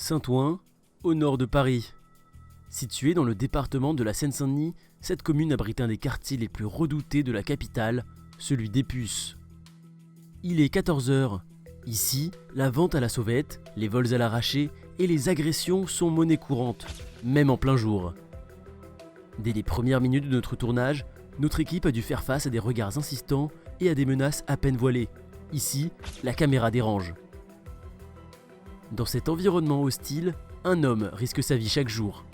Saint-Ouen, au nord de Paris. Située dans le département de la Seine-Saint-Denis, cette commune abrite un des quartiers les plus redoutés de la capitale, celui des Puces. Il est 14h. Ici, la vente à la sauvette, les vols à l'arraché et les agressions sont monnaie courante, même en plein jour. Dès les premières minutes de notre tournage, notre équipe a dû faire face à des regards insistants et à des menaces à peine voilées. Ici, la caméra dérange. Dans cet environnement hostile, un homme risque sa vie chaque jour.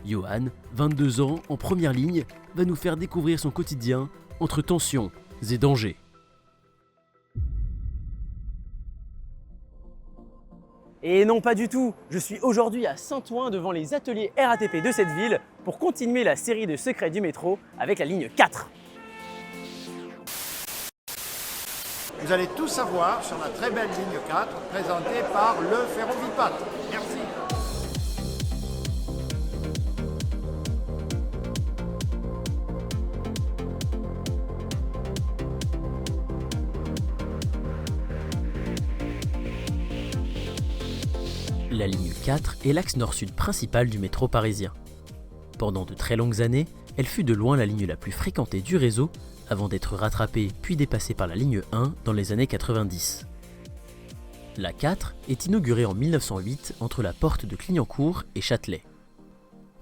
Johan, 22 ans, en première ligne, va nous faire découvrir son quotidien entre tensions et dangers. Et non, pas du tout. Je suis aujourd'hui à Saint-Ouen devant les ateliers RATP de cette ville pour continuer la série de secrets du métro avec la ligne 4. Vous allez tout savoir sur la très belle ligne 4 présentée par le Ferrovipat. Merci. La ligne 4 est l'axe nord-sud principal du métro parisien. Pendant de très longues années, elle fut de loin la ligne la plus fréquentée du réseau, avant d'être rattrapée puis dépassée par la ligne 1 dans les années 90. La 4 est inaugurée en 1908 entre la porte de Clignancourt et Châtelet.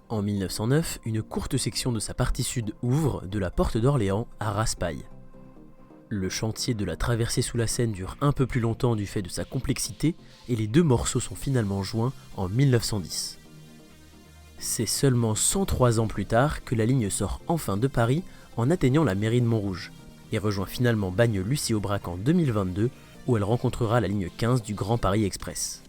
En 1909, une courte section de sa partie sud ouvre de la porte d'Orléans à Raspail. Le chantier de la traversée sous la Seine dure un peu plus longtemps du fait de sa complexité et les deux morceaux sont finalement joints en 1910. C'est seulement 103 ans plus tard que la ligne sort enfin de Paris en atteignant la mairie de Montrouge et rejoint finalement Bagne-Lucie-Aubrac en 2022 où elle rencontrera la ligne 15 du Grand Paris Express.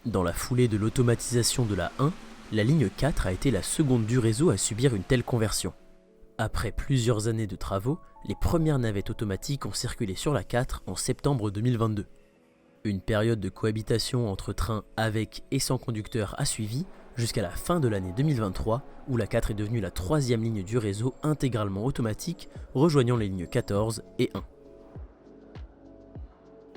Dans la foulée de l'automatisation de la 1, la ligne 4 a été la seconde du réseau à subir une telle conversion. Après plusieurs années de travaux, les premières navettes automatiques ont circulé sur la 4 en septembre 2022. Une période de cohabitation entre trains avec et sans conducteur a suivi jusqu'à la fin de l'année 2023 où la 4 est devenue la troisième ligne du réseau intégralement automatique rejoignant les lignes 14 et 1.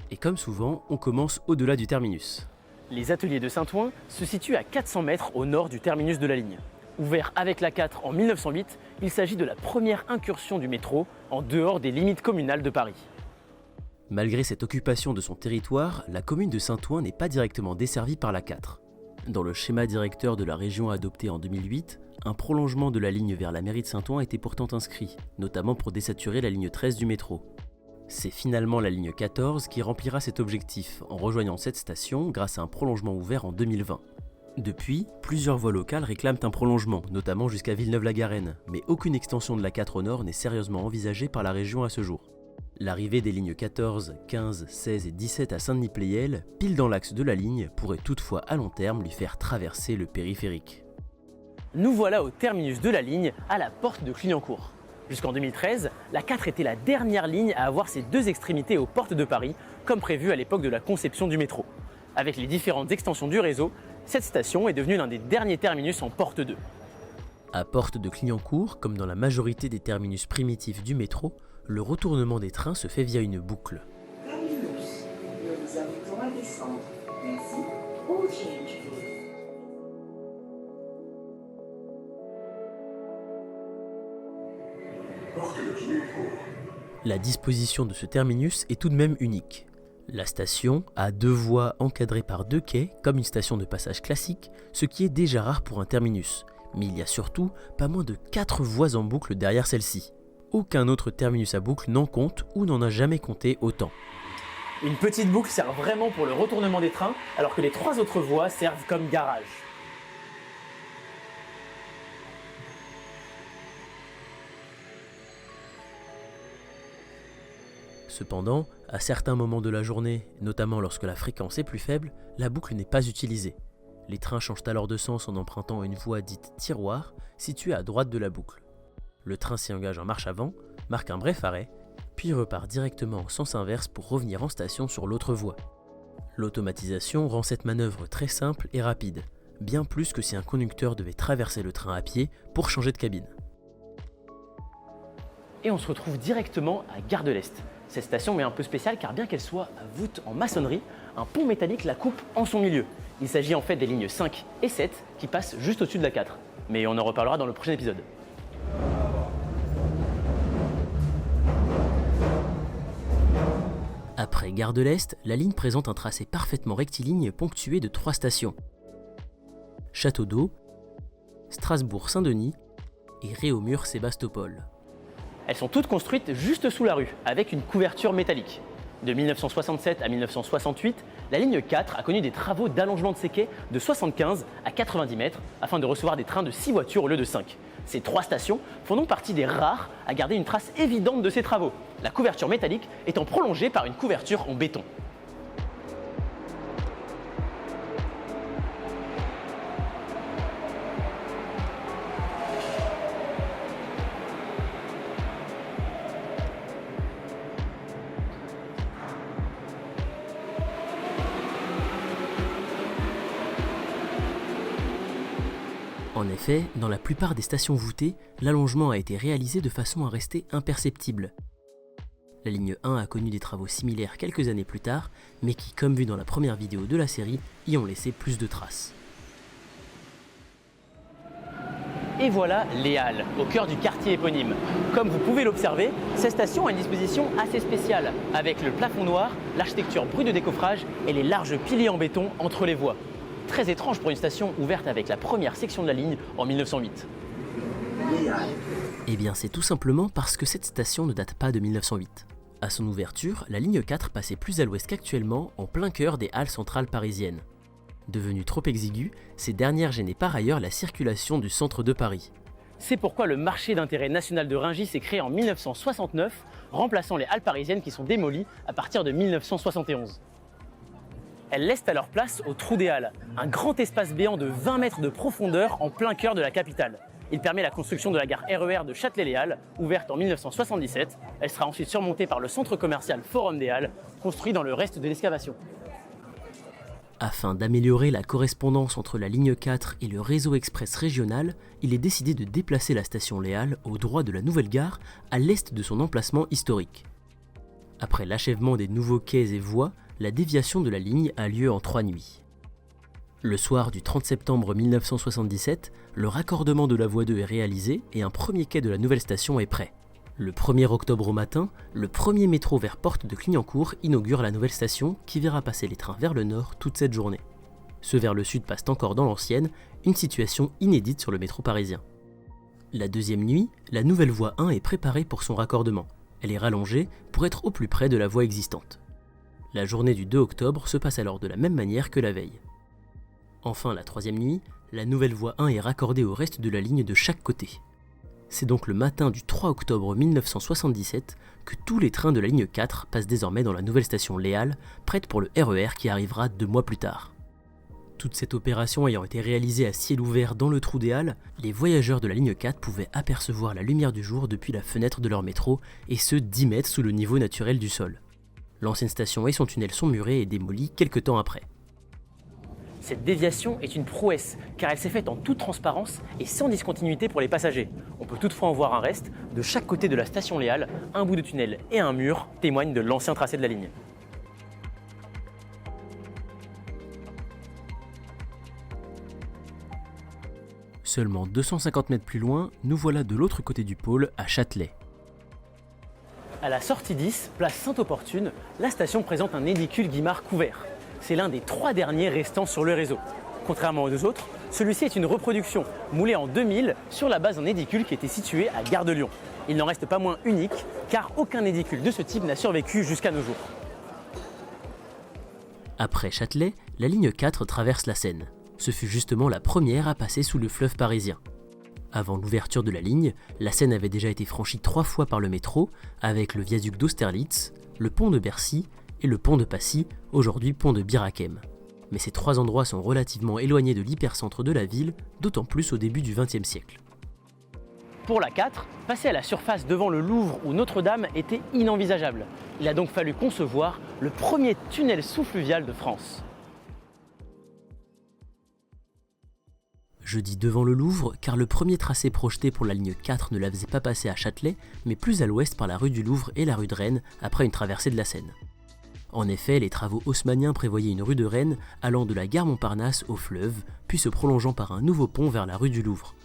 Et comme souvent, on commence au-delà du terminus. Les ateliers de Saint-Ouen se situent à 400 mètres au nord du terminus de la ligne. Ouvert avec la 4 en 1908, il s'agit de la première incursion du métro en dehors des limites communales de Paris. Malgré cette occupation de son territoire, la commune de Saint-Ouen n'est pas directement desservie par la 4. Dans le schéma directeur de la région adopté en 2008, un prolongement de la ligne vers la mairie de Saint-Ouen était pourtant inscrit, notamment pour désaturer la ligne 13 du métro. C'est finalement la ligne 14 qui remplira cet objectif en rejoignant cette station grâce à un prolongement ouvert en 2020. Depuis, plusieurs voies locales réclament un prolongement, notamment jusqu'à Villeneuve-la-Garenne, mais aucune extension de la 4 au nord n'est sérieusement envisagée par la région à ce jour. L'arrivée des lignes 14, 15, 16 et 17 à Saint-Denis-Pleyel, pile dans l'axe de la ligne, pourrait toutefois à long terme lui faire traverser le périphérique. Nous voilà au terminus de la ligne, à la porte de Clignancourt. Jusqu'en 2013, la 4 était la dernière ligne à avoir ses deux extrémités aux portes de Paris, comme prévu à l'époque de la conception du métro. Avec les différentes extensions du réseau, cette station est devenue l'un des derniers terminus en porte 2. À porte de Clignancourt, comme dans la majorité des terminus primitifs du métro, le retournement des trains se fait via une boucle. Terminus, nous vous invitons à descendre. Merci. All change, please. Porte de Clignancourt. La disposition de ce terminus est tout de même unique. La station a deux voies encadrées par deux quais, comme une station de passage classique, ce qui est déjà rare pour un terminus. Mais il y a surtout pas moins de 4 voies en boucle derrière celle-ci. Aucun autre terminus à boucle n'en compte ou n'en a jamais compté autant. Une petite boucle sert vraiment pour le retournement des trains, alors que les 3 autres voies servent comme garage. Cependant, à certains moments de la journée, notamment lorsque la fréquence est plus faible, la boucle n'est pas utilisée. Les trains changent alors de sens en empruntant une voie dite tiroir, située à droite de la boucle. Le train s'y engage en marche avant, marque un bref arrêt, puis repart directement en sens inverse pour revenir en station sur l'autre voie. L'automatisation rend cette manœuvre très simple et rapide, bien plus que si un conducteur devait traverser le train à pied pour changer de cabine. Et on se retrouve directement à Gare de l'Est. Cette station est un peu spéciale car bien qu'elle soit à voûte en maçonnerie, un pont métallique la coupe en son milieu. Il s'agit en fait des lignes 5 et 7 qui passent juste au-dessus de la 4. Mais on en reparlera dans le prochain épisode. Après Gare de l'Est, la ligne présente un tracé parfaitement rectiligne ponctué de 3 stations. Château d'Eau, Strasbourg-Saint-Denis et Réaumur-Sébastopol. Elles sont toutes construites juste sous la rue, avec une couverture métallique. De 1967 à 1968, la ligne 4 a connu des travaux d'allongement de ses quais de 75 à 90 mètres afin de recevoir des trains de 6 voitures au lieu de 5. Ces 3 stations font donc partie des rares à garder une trace évidente de ces travaux, la couverture métallique étant prolongée par une couverture en béton. En effet, dans la plupart des stations voûtées, l'allongement a été réalisé de façon à rester imperceptible. La ligne 1 a connu des travaux similaires quelques années plus tard, mais qui, comme vu dans la première vidéo de la série, y ont laissé plus de traces. Et voilà les Halles, au cœur du quartier éponyme. Comme vous pouvez l'observer, cette station a une disposition assez spéciale, avec le plafond noir, l'architecture brute de décoffrage et les larges piliers en béton entre les voies. Très étrange pour une station ouverte avec la première section de la ligne en 1908. Eh bien c'est tout simplement parce que cette station ne date pas de 1908. À son ouverture, la ligne 4 passait plus à l'ouest qu'actuellement, en plein cœur des halles centrales parisiennes. Devenues trop exiguës, ces dernières gênaient par ailleurs la circulation du centre de Paris. C'est pourquoi le marché d'intérêt national de Rungis s'est créé en 1969, remplaçant les halles parisiennes qui sont démolies à partir de 1971. Elles laissent à leur place au Trou des Halles, un grand espace béant de 20 mètres de profondeur en plein cœur de la capitale. Il permet la construction de la gare RER de Châtelet-les-Halles, ouverte en 1977. Elle sera ensuite surmontée par le centre commercial Forum des Halles, construit dans le reste de l'excavation. Afin d'améliorer la correspondance entre la ligne 4 et le réseau express régional, il est décidé de déplacer la station Les Halles au droit de la nouvelle gare, à l'est de son emplacement historique. Après l'achèvement des nouveaux quais et voies, la déviation de la ligne a lieu en 3 nuits. Le soir du 30 septembre 1977, le raccordement de la voie 2 est réalisé et un premier quai de la nouvelle station est prêt. Le 1er octobre au matin, le premier métro vers Porte de Clignancourt inaugure la nouvelle station qui verra passer les trains vers le nord toute cette journée. Ceux vers le sud passent encore dans l'ancienne, une situation inédite sur le métro parisien. La deuxième nuit, la nouvelle voie 1 est préparée pour son raccordement. Elle est rallongée pour être au plus près de la voie existante. La journée du 2 octobre se passe alors de la même manière que la veille. Enfin, la troisième nuit, la nouvelle voie 1 est raccordée au reste de la ligne de chaque côté. C'est donc le matin du 3 octobre 1977 que tous les trains de la ligne 4 passent désormais dans la nouvelle station Les Halles, prête pour le RER qui arrivera 2 mois plus tard. Toute cette opération ayant été réalisée à ciel ouvert dans le Trou des Halles, les voyageurs de la ligne 4 pouvaient apercevoir la lumière du jour depuis la fenêtre de leur métro, et ce 10 mètres sous le niveau naturel du sol. L'ancienne station et son tunnel sont murés et démolis quelques temps après. Cette déviation est une prouesse, car elle s'est faite en toute transparence et sans discontinuité pour les passagers. On peut toutefois en voir un reste. De chaque côté de la station Les Halles, un bout de tunnel et un mur témoignent de l'ancien tracé de la ligne. Seulement 250 mètres plus loin, nous voilà de l'autre côté du pôle, à Châtelet. À la sortie 10, place Sainte-Opportune, la station présente un édicule Guimard couvert. C'est l'un des 3 derniers restants sur le réseau. Contrairement aux 2 autres, celui-ci est une reproduction moulée en 2000 sur la base d'un édicule qui était situé à Gare de Lyon. Il n'en reste pas moins unique, car aucun édicule de ce type n'a survécu jusqu'à nos jours. Après Châtelet, la ligne 4 traverse la Seine. Ce fut justement la première à passer sous le fleuve parisien. Avant l'ouverture de la ligne, la Seine avait déjà été franchie 3 fois par le métro, avec le viaduc d'Austerlitz, le pont de Bercy et le pont de Passy, aujourd'hui pont de Bir Hakeim. Mais ces 3 endroits sont relativement éloignés de l'hypercentre de la ville, d'autant plus au début du XXe siècle. Pour la 4, passer à la surface devant le Louvre ou Notre-Dame était inenvisageable. Il a donc fallu concevoir le premier tunnel sous-fluvial de France. Je dis devant le Louvre car le premier tracé projeté pour la ligne 4 ne la faisait pas passer à Châtelet, mais plus à l'ouest par la rue du Louvre et la rue de Rennes après une traversée de la Seine. En effet, les travaux haussmanniens prévoyaient une rue de Rennes allant de la gare Montparnasse au fleuve, puis se prolongeant par un nouveau pont vers la rue du Louvre.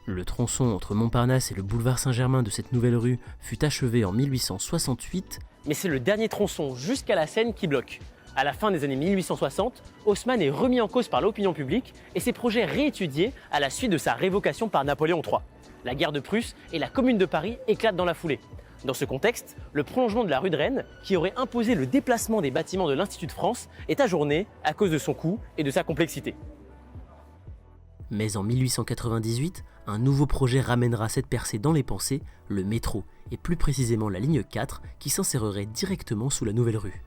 Le tronçon entre Montparnasse et le boulevard Saint-Germain de cette nouvelle rue fut achevé en 1868, Mais c'est le dernier tronçon jusqu'à la Seine qui bloque. À la fin des années 1860, Haussmann est remis en cause par l'opinion publique et ses projets réétudiés à la suite de sa révocation par Napoléon III. La guerre de Prusse et la Commune de Paris éclatent dans la foulée. Dans ce contexte, le prolongement de la rue de Rennes, qui aurait imposé le déplacement des bâtiments de l'Institut de France, est ajourné à cause de son coût et de sa complexité. mais en 1898, un nouveau projet ramènera cette percée dans les pensées, le métro, et plus précisément la ligne 4 qui s'insérerait directement sous la nouvelle rue.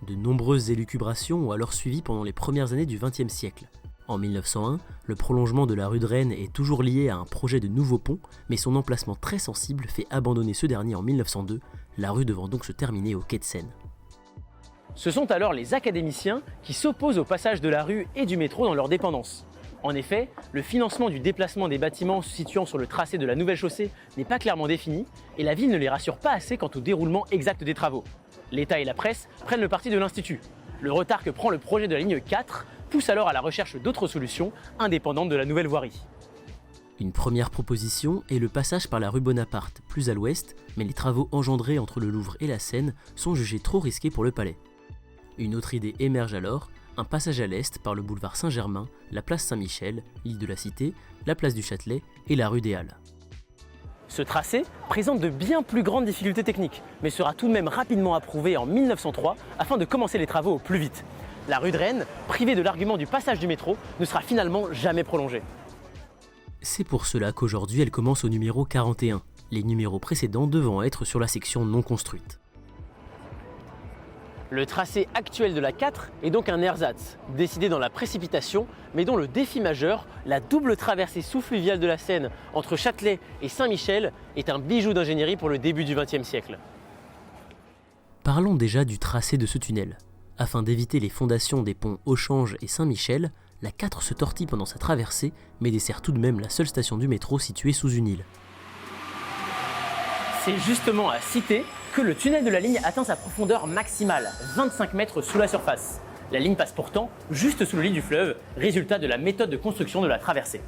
De nombreuses élucubrations ont alors suivi pendant les premières années du XXe siècle. En 1901, le prolongement de la rue de Rennes est toujours lié à un projet de nouveau pont, mais son emplacement très sensible fait abandonner ce dernier en 1902, la rue devant donc se terminer au quai de Seine. Ce sont alors les académiciens qui s'opposent au passage de la rue et du métro dans leur dépendance. En effet, le financement du déplacement des bâtiments se situant sur le tracé de la nouvelle chaussée n'est pas clairement défini et la ville ne les rassure pas assez quant au déroulement exact des travaux. L'État et la presse prennent le parti de l'Institut. Le retard que prend le projet de la ligne 4 pousse alors à la recherche d'autres solutions indépendantes de la nouvelle voirie. Une première proposition est le passage par la rue Bonaparte, plus à l'ouest, mais les travaux engendrés entre le Louvre et la Seine sont jugés trop risqués pour le palais. Une autre idée émerge alors, un passage à l'est par le boulevard Saint-Germain, la place Saint-Michel, l'île de la Cité, la place du Châtelet et la rue des Halles. Ce tracé présente de bien plus grandes difficultés techniques, mais sera tout de même rapidement approuvé en 1903 afin de commencer les travaux au plus vite. La rue de Rennes, privée de l'argument du passage du métro, ne sera finalement jamais prolongée. C'est pour cela qu'aujourd'hui elle commence au numéro 41, les numéros précédents devant être sur la section non construite. Le tracé actuel de la 4 est donc un ersatz, décidé dans la précipitation, mais dont le défi majeur, la double traversée sous-fluviale de la Seine entre Châtelet et Saint-Michel, est un bijou d'ingénierie pour le début du XXe siècle. Parlons déjà du tracé de ce tunnel. Afin d'éviter les fondations des ponts Auchange et Saint-Michel, la 4 se tortille pendant sa traversée, mais dessert tout de même la seule station du métro située sous une île. C'est justement à Cité que le tunnel de la ligne atteint sa profondeur maximale, 25 mètres sous la surface. La ligne passe pourtant juste sous le lit du fleuve, résultat de la méthode de construction de la traversée.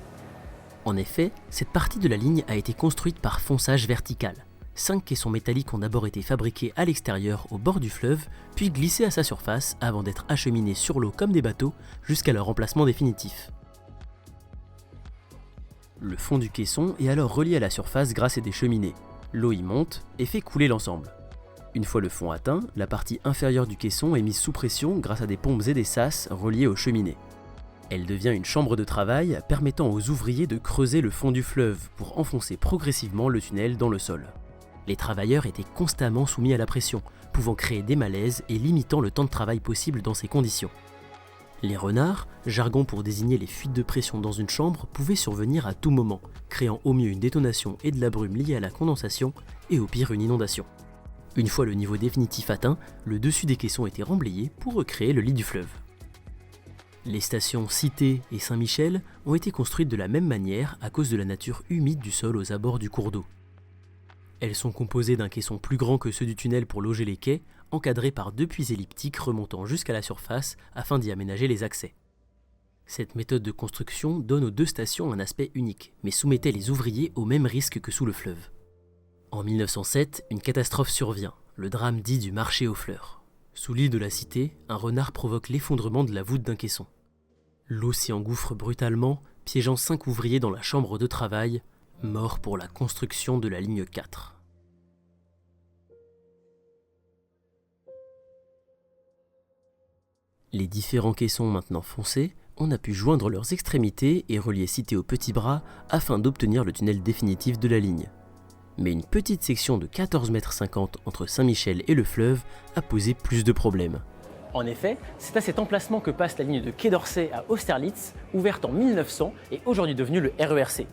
En effet, cette partie de la ligne a été construite par fonçage vertical. 5 caissons métalliques ont d'abord été fabriqués à l'extérieur au bord du fleuve, puis glissés à sa surface avant d'être acheminés sur l'eau comme des bateaux jusqu'à leur emplacement définitif. Le fond du caisson est alors relié à la surface grâce à des cheminées. L'eau y monte et fait couler l'ensemble. Une fois le fond atteint, la partie inférieure du caisson est mise sous pression grâce à des pompes et des sas reliés aux cheminées. Elle devient une chambre de travail permettant aux ouvriers de creuser le fond du fleuve pour enfoncer progressivement le tunnel dans le sol. Les travailleurs étaient constamment soumis à la pression, pouvant créer des malaises et limitant le temps de travail possible dans ces conditions. Les renards, jargon pour désigner les fuites de pression dans une chambre, pouvaient survenir à tout moment, créant au mieux une détonation et de la brume liée à la condensation, et au pire une inondation. Une fois le niveau définitif atteint, le dessus des caissons était remblayé pour recréer le lit du fleuve. Les stations Cité et Saint-Michel ont été construites de la même manière à cause de la nature humide du sol aux abords du cours d'eau. Elles sont composées d'un caisson plus grand que ceux du tunnel pour loger les quais, encadrés par 2 puits elliptiques remontant jusqu'à la surface afin d'y aménager les accès. Cette méthode de construction donne aux 2 stations un aspect unique, mais soumettait les ouvriers au même risque que sous le fleuve. En 1907, une catastrophe survient, le drame dit du marché aux fleurs. Sous l'île de la Cité, un renard provoque l'effondrement de la voûte d'un caisson. L'eau s'y engouffre brutalement, piégeant 5 ouvriers dans la chambre de travail, morts pour la construction de la ligne 4. Les différents caissons maintenant foncés, on a pu joindre leurs extrémités et relier Cité au petit bras afin d'obtenir le tunnel définitif de la ligne. Mais une petite section de 14,50 m entre Saint-Michel et le fleuve a posé plus de problèmes. En effet, c'est à cet emplacement que passe la ligne de Quai d'Orsay à Austerlitz, ouverte en 1900 et aujourd'hui devenue le RERC.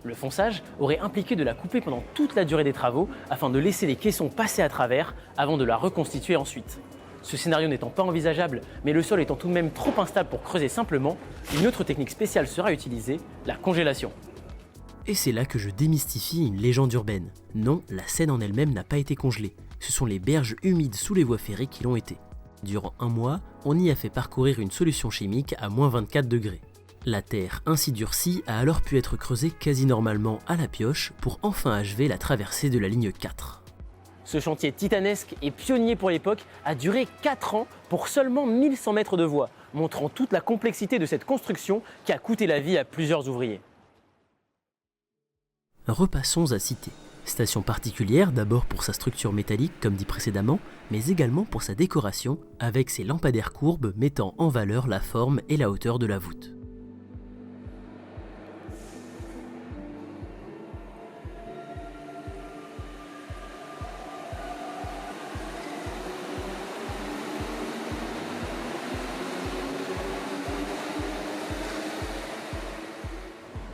Le fonçage aurait impliqué de la couper pendant toute la durée des travaux afin de laisser les caissons passer à travers avant de la reconstituer ensuite. Ce scénario n'étant pas envisageable, mais le sol étant tout de même trop instable pour creuser simplement, une autre technique spéciale sera utilisée, la congélation. Et c'est là que je démystifie une légende urbaine. Non, la Seine en elle-même n'a pas été congelée. Ce sont les berges humides sous les voies ferrées qui l'ont été. Durant un mois, on y a fait parcourir une solution chimique à moins 24 degrés. La terre ainsi durcie a alors pu être creusée quasi normalement à la pioche pour enfin achever la traversée de la ligne 4. Ce chantier titanesque et pionnier pour l'époque a duré 4 ans pour seulement 1100 mètres de voies, montrant toute la complexité de cette construction qui a coûté la vie à plusieurs ouvriers. Repassons à Cité. Station particulière d'abord pour sa structure métallique comme dit précédemment, mais également pour sa décoration avec ses lampadaires courbes mettant en valeur la forme et la hauteur de la voûte.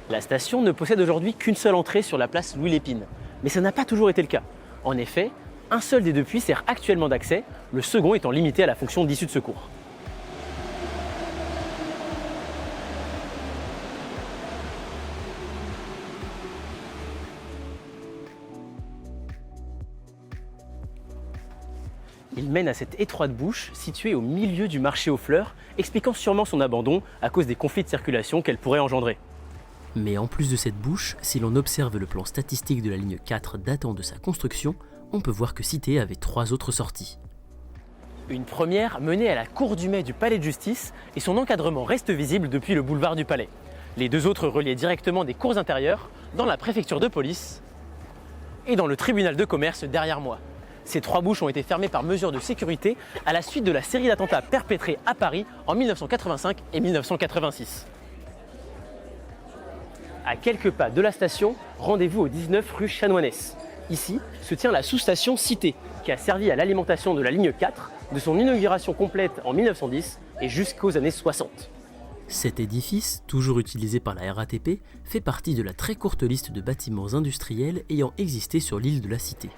La station ne possède aujourd'hui qu'une seule entrée sur la place Louis Lépine, mais ça n'a pas toujours été le cas. En effet, un seul des deux puits sert actuellement d'accès, le second étant limité à la fonction d'issue de secours. Il mène à cette étroite bouche située au milieu du marché aux fleurs, expliquant sûrement son abandon à cause des conflits de circulation qu'elle pourrait engendrer. Mais en plus de cette bouche, si l'on observe le plan statistique de la ligne 4 datant de sa construction, on peut voir que Cité avait 3 autres sorties. Une première menait à la cour du Mai du Palais de Justice et son encadrement reste visible depuis le boulevard du Palais. Les 2 autres reliaient directement des cours intérieures, dans la préfecture de police et dans le tribunal de commerce derrière moi. Ces 3 bouches ont été fermées par mesure de sécurité à la suite de la série d'attentats perpétrés à Paris en 1985 et 1986. À quelques pas de la station, rendez-vous au 19 rue Chanoinesse. Ici se tient la sous-station Cité, qui a servi à l'alimentation de la ligne 4, de son inauguration complète en 1910 et jusqu'aux années 60. Cet édifice, toujours utilisé par la RATP, fait partie de la très courte liste de bâtiments industriels ayant existé sur l'île de la Cité.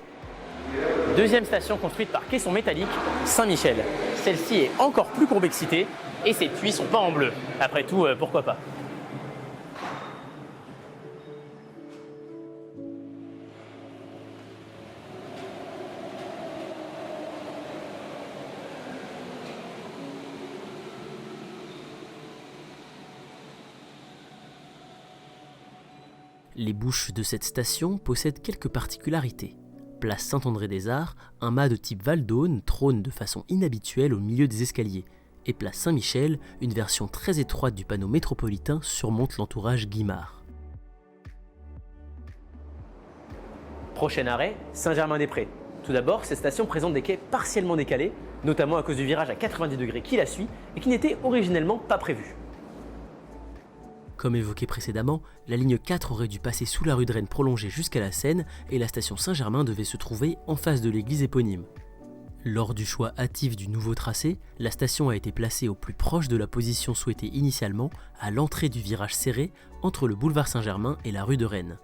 Deuxième station construite par caisson métallique, Saint-Michel. Celle-ci est encore plus courbée que Cité et ses puits sont peints en bleu. Après tout, pourquoi pas. Les bouches de cette station possèdent quelques particularités. Place Saint-André-des-Arts, un mât de type Val d'Aune trône de façon inhabituelle au milieu des escaliers, et place Saint-Michel, une version très étroite du panneau métropolitain surmonte l'entourage Guimard. Prochain arrêt, Saint-Germain-des-Prés. Tout d'abord, cette station présente des quais partiellement décalés, notamment à cause du virage à 90 degrés qui la suit et qui n'était originellement pas prévu. Comme évoqué précédemment, la ligne 4 aurait dû passer sous la rue de Rennes prolongée jusqu'à la Seine et la station Saint-Germain devait se trouver en face de l'église éponyme. Lors du choix hâtif du nouveau tracé, la station a été placée au plus proche de la position souhaitée initialement, à l'entrée du virage serré entre le boulevard Saint-Germain et la rue de Rennes.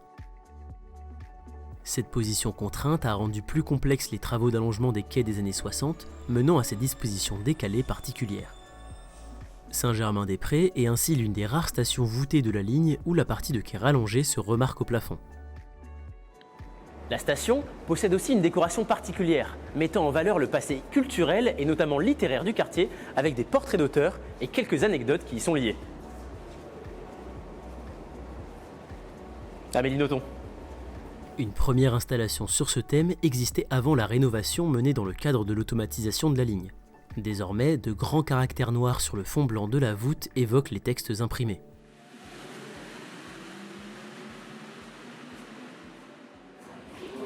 Cette position contrainte a rendu plus complexes les travaux d'allongement des quais des années 60, menant à ces dispositions décalées particulières. Saint-Germain-des-Prés est ainsi l'une des rares stations voûtées de la ligne où la partie de quai rallongée se remarque au plafond. La station possède aussi une décoration particulière, mettant en valeur le passé culturel et notamment littéraire du quartier, avec des portraits d'auteurs et quelques anecdotes qui y sont liées. Amélie Nothomb. Une première installation sur ce thème existait avant la rénovation menée dans le cadre de l'automatisation de la ligne. Désormais, de grands caractères noirs sur le fond blanc de la voûte évoquent les textes imprimés.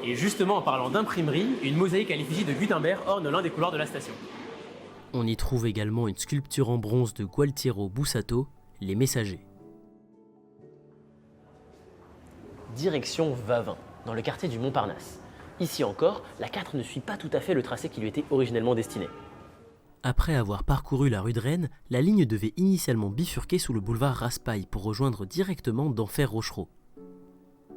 Et justement, en parlant d'imprimerie, une mosaïque à l'effigie de Gutenberg orne l'un des couloirs de la station. On y trouve également une sculpture en bronze de Gualtiero Bussato, Les Messagers. Direction Vavin, dans le quartier du Montparnasse. Ici encore, la 4 ne suit pas tout à fait le tracé qui lui était originellement destiné. Après avoir parcouru la rue de Rennes, la ligne devait initialement bifurquer sous le boulevard Raspail pour rejoindre directement d'Enfer Rochereau.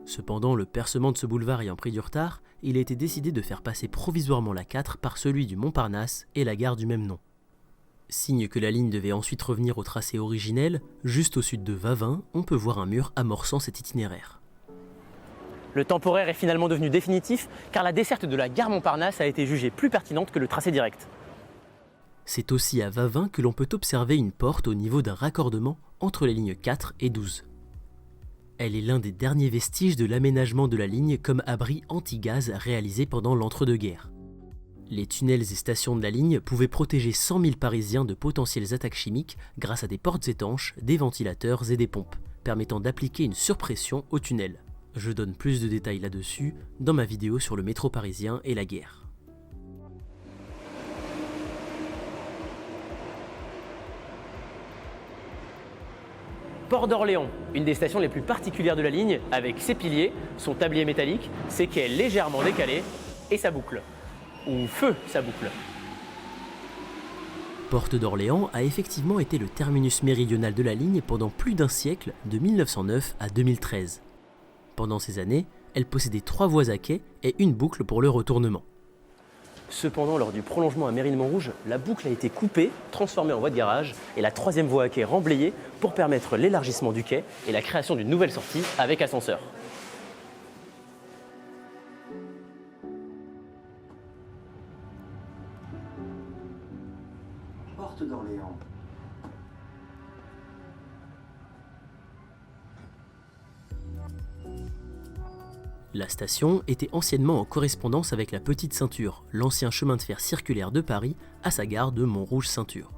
Cependant, le percement de ce boulevard ayant pris du retard, il a été décidé de faire passer provisoirement la 4 par celui du Montparnasse et la gare du même nom. Signe que la ligne devait ensuite revenir au tracé originel, juste au sud de Vavin, on peut voir un mur amorçant cet itinéraire. Le temporaire est finalement devenu définitif car la desserte de la gare Montparnasse a été jugée plus pertinente que le tracé direct. C'est aussi à Vavin que l'on peut observer une porte au niveau d'un raccordement entre les lignes 4 et 12. Elle est l'un des derniers vestiges de l'aménagement de la ligne comme abri anti-gaz réalisé pendant l'entre-deux-guerres. Les tunnels et stations de la ligne pouvaient protéger 100 000 Parisiens de potentielles attaques chimiques grâce à des portes étanches, des ventilateurs et des pompes, permettant d'appliquer une surpression au tunnel. Je donne plus de détails là-dessus dans ma vidéo sur le métro parisien et la guerre. Port d'Orléans, une des stations les plus particulières de la ligne, avec ses piliers, son tablier métallique, ses quais légèrement décalés et sa boucle. Ou feu sa boucle. Porte d'Orléans a effectivement été le terminus méridional de la ligne pendant plus d'un siècle, de 1909 à 2013. Pendant ces années, elle possédait 3 voies à quai et une boucle pour le retournement. Cependant, lors du prolongement à Mérine-Montrouge, la boucle a été coupée, transformée en voie de garage et la 3e voie à quai remblayée pour permettre l'élargissement du quai et la création d'une nouvelle sortie avec ascenseur. Porte d'Orléans. La station était anciennement en correspondance avec la Petite Ceinture, l'ancien chemin de fer circulaire de Paris, à sa gare de Montrouge-Ceinture.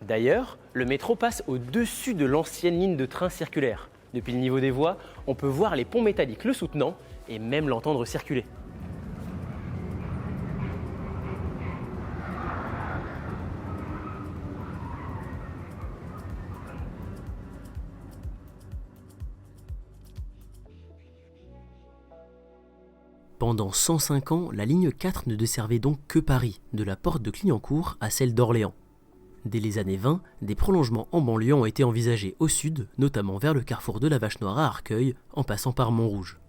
D'ailleurs, le métro passe au-dessus de l'ancienne ligne de train circulaire. Depuis le niveau des voies, on peut voir les ponts métalliques le soutenant et même l'entendre circuler. Pendant 105 ans, la ligne 4 ne desservait donc que Paris, de la porte de Clignancourt à celle d'Orléans. Dès les années 20, des prolongements en banlieue ont été envisagés au sud, notamment vers le carrefour de la Vache-Noire à Arcueil, en passant par Montrouge.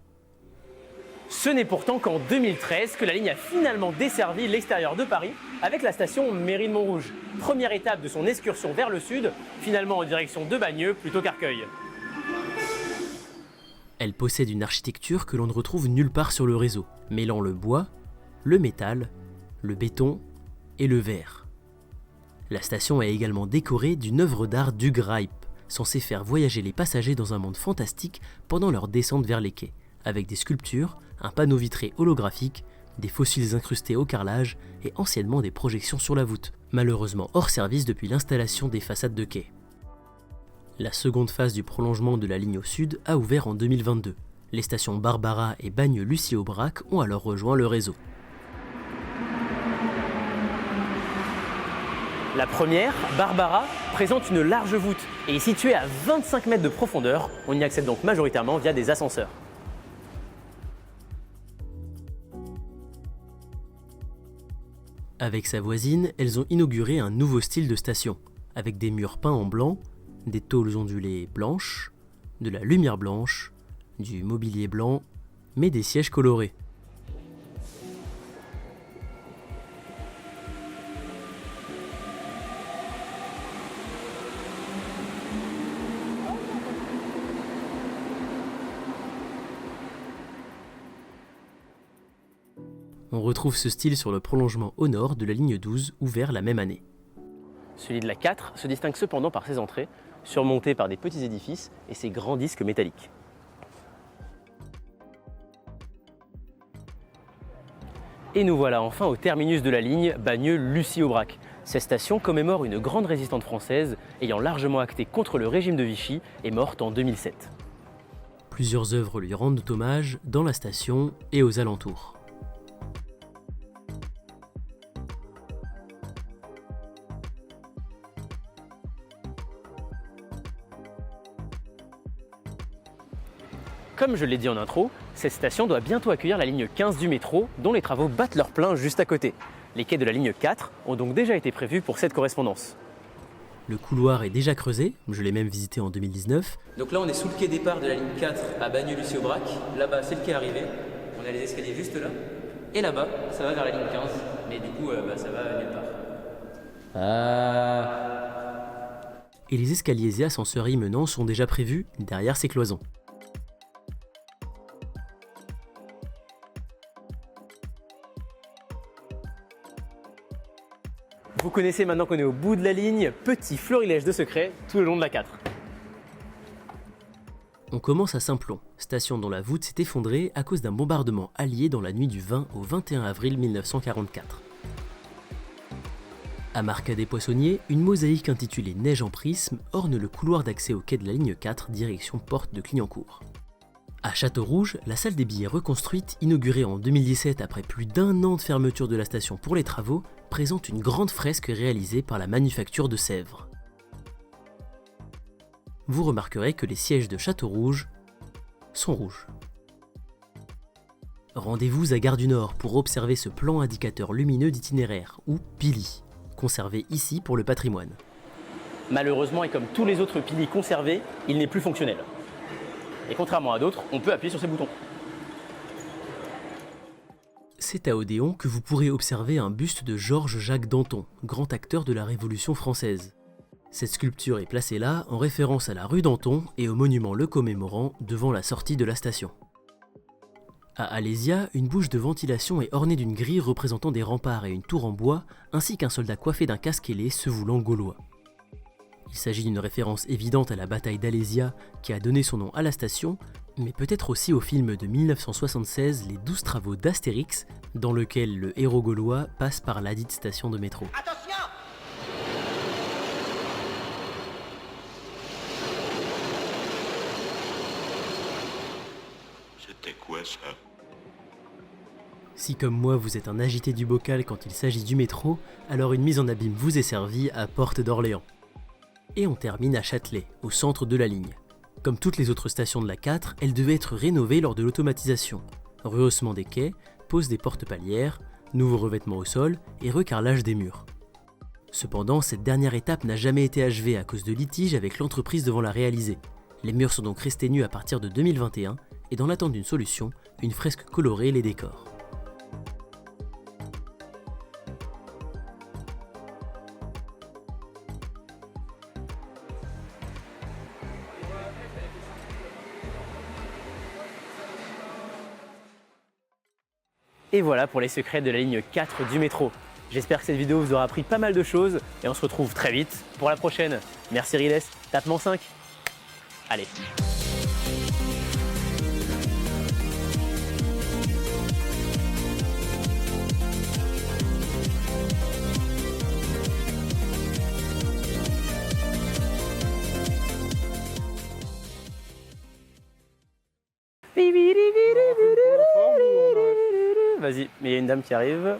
Ce n'est pourtant qu'en 2013 que la ligne a finalement desservi l'extérieur de Paris avec la station Mérine-Montrouge. Première étape de son excursion vers le sud, finalement en direction de Bagneux plutôt qu'Arcueil. Elle possède une architecture que l'on ne retrouve nulle part sur le réseau, mêlant le bois, le métal, le béton et le verre. La station est également décorée d'une œuvre d'art du Graip, censée faire voyager les passagers dans un monde fantastique pendant leur descente vers les quais, avec des sculptures, un panneau vitré holographique, des fossiles incrustés au carrelage et anciennement des projections sur la voûte, malheureusement hors service depuis l'installation des façades de quai. La seconde phase du prolongement de la ligne au sud a ouvert en 2022. Les stations Barbara et Bagneux-Lucie-Aubrac ont alors rejoint le réseau. La première, Barbara, présente une large voûte et est située à 25 mètres de profondeur. On y accède donc majoritairement via des ascenseurs. Avec sa voisine, elles ont inauguré un nouveau style de station, avec des murs peints en blanc, des tôles ondulées blanches, de la lumière blanche, du mobilier blanc, mais des sièges colorés. On retrouve ce style sur le prolongement au nord de la ligne 12, ouvert la même année. Celui de la 4 se distingue cependant par ses entrées, surmontées par des petits édifices et ses grands disques métalliques. Et nous voilà enfin au terminus de la ligne Bagneux-Lucie-Aubrac. Cette station commémore une grande résistante française ayant largement acté contre le régime de Vichy et morte en 2007. Plusieurs œuvres lui rendent hommage dans la station et aux alentours. Comme je l'ai dit en intro, cette station doit bientôt accueillir la ligne 15 du métro, dont les travaux battent leur plein juste à côté. Les quais de la ligne 4 ont donc déjà été prévus pour cette correspondance. Le couloir est déjà creusé, je l'ai même visité en 2019. Donc là on est sous le quai départ de la ligne 4 à Bagneux-Lucie-Aubrac. Là-bas c'est le quai arrivé, on a les escaliers juste là. Et là-bas ça va vers la ligne 15, mais du coup ça va nulle part. Et les escaliers et ascenseurs y menant sont déjà prévus derrière ces cloisons. Vous connaissez maintenant qu'on est au bout de la ligne, petit florilège de secrets tout le long de la 4. On commence à Saint-Plon, station dont la voûte s'est effondrée à cause d'un bombardement allié dans la nuit du 20 au 21 avril 1944. À Marcadet-Poissonnier, une mosaïque intitulée Neige en prisme orne le couloir d'accès au quai de la ligne 4 direction porte de Clignancourt. À Châteaurouge, la salle des billets reconstruite, inaugurée en 2017 après plus d'1 an de fermeture de la station pour les travaux, présente une grande fresque réalisée par la manufacture de Sèvres. Vous remarquerez que les sièges de Châteaurouge sont rouges. Rendez-vous à Gare du Nord pour observer ce plan indicateur lumineux d'itinéraire, ou PILI, conservé ici pour le patrimoine. Malheureusement, et comme tous les autres piliers conservés, il n'est plus fonctionnel. Et contrairement à d'autres, on peut appuyer sur ces boutons. C'est à Odéon que vous pourrez observer un buste de Georges-Jacques Danton, grand acteur de la Révolution française. Cette sculpture est placée là en référence à la rue Danton et au monument le commémorant devant la sortie de la station. À Alésia, une bouche de ventilation est ornée d'une grille représentant des remparts et une tour en bois, ainsi qu'un soldat coiffé d'un casque ailé se voulant gaulois. Il s'agit d'une référence évidente à la bataille d'Alésia qui a donné son nom à la station, mais peut-être aussi au film de 1976 Les 12 travaux d'Astérix, dans lequel le héros gaulois passe par ladite station de métro. Attention! C'était quoi ça? Si comme moi vous êtes un agité du bocal quand il s'agit du métro, alors une mise en abîme vous est servie à Porte d'Orléans. Et on termine à Châtelet, au centre de la ligne. Comme toutes les autres stations de la 4, elle devait être rénovée lors de l'automatisation. Rehaussement des quais, pose des portes palières, nouveau revêtement au sol et recarrelage des murs. Cependant, cette dernière étape n'a jamais été achevée à cause de litiges avec l'entreprise devant la réaliser. Les murs sont donc restés nus à partir de 2021 et dans l'attente d'une solution, une fresque colorée les décore. Et voilà pour les secrets de la ligne 4 du métro. J'espère que cette vidéo vous aura appris pas mal de choses et on se retrouve très vite pour la prochaine. Merci Riles, tapement 5. Allez. Vas-y, mais il y a une dame qui arrive.